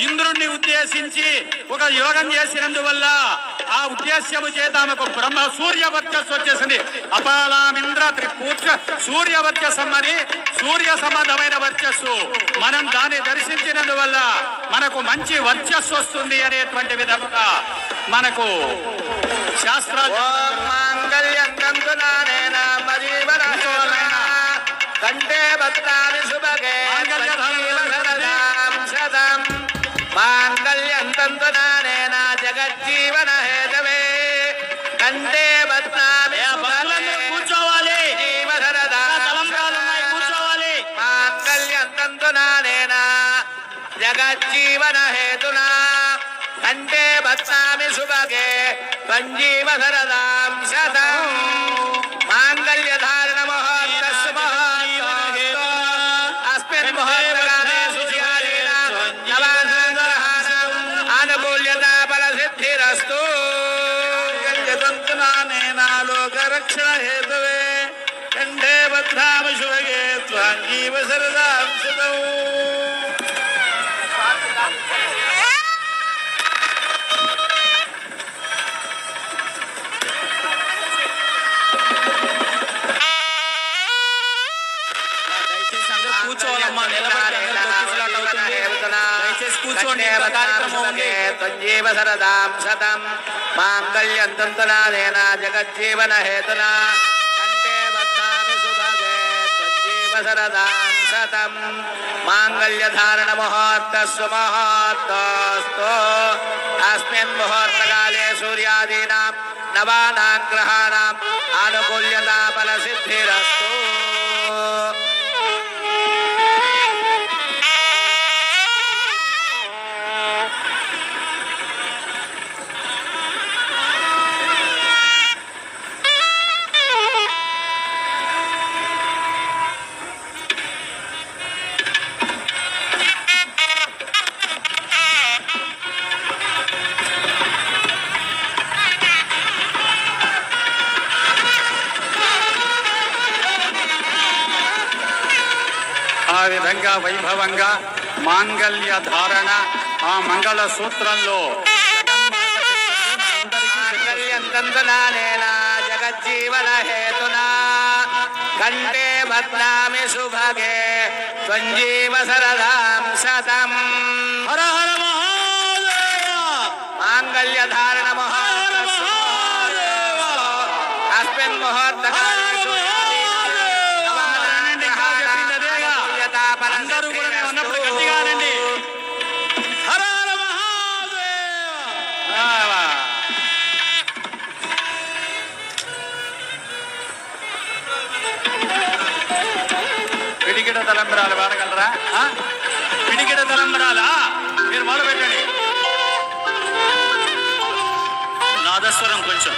ఇంద్రుణ్ణి ఉద్దేశించి ఒక యోగం చేసినందువల్ల ఆ ఉద్దేశ్యము చేత ఆమెకు బ్రహ్మ సూర్య వర్చస్సు వచ్చేసింది. అపాలామింద్ర త్రిపూర్చ సూర్య వర్చస్సం అని సూర్య సంబంధమైన వర్చస్సు. మనం దాన్ని దర్శించినందువల్ల మనకు మంచి వర్చస్సు వస్తుంది అనేటువంటి విధంగా మనకు శాస్త్రాలు కంటే భక్తాని శుభగే మాంగళ్యం తంతునానేన జగజ్జీవన హేతవే కంటే భక్తాని కూర్చోవాలి కూర్చోవాలి మాంగళ్యం తంతునానేన జగజ్జీవన హేతునా కంటే భక్తామి శుభగే సంజీవ సరదాం శతం మాంగళ్య ధారణ మహోత్తస్సు మహోత్తస్సు అస్మిన్ మహోత్తకాలే సుశీలేన నవానాగ్రహాణం ఆనుకూల్యతా బల సిద్ధిరస్తు కంజతంతునానేన లోక రక్షణ హేతవే కంఠే బధ్నామి శుభగే త్వాంజీవ సరదాం శతం. కూర్చోవాలమ్మా, కూర్చోండి. సంజీవ సరదాం శతం మాంగళ్యం తంతునానేన జగజ్జీవన హేతునా కంటే భక్తాని శుభగే సంజీవ సరదాం శతం మాంగళ్య ధారణ ముహూర్తస్సు ముహూర్తస్తు అస్మిన్ ముహూర్తకాలే సూర్యాదీనాం నవానాం గ్రహాణాం ఆనుకూల్యతా బల సిద్ధిరస్తు. ఆ విధంగా వైభవంగా మాంగళ్య ధారణ ఆ మంగళ సూత్రంలో మాంగళ్యం తంతునానేన జగజ్జీవన హేతునా కంటే బధ్నామి శుభగే సంజీవ సరదాం శతం హర హర మహాదేవ మాంగళ్య ధారణ మహోత్తస్సు అస్మిన్ ముహూర్తకాలే అందరూ కూడా నేను అన్నప్పుడు గట్టిగానండి. హర హర మహాదేవ. పిడికిడ తలంబరాలు వాడగలరా? పిడికిడ తలంబరాలా? మీరు మొదలు పెట్టండి. నాదస్వరం కొంచెం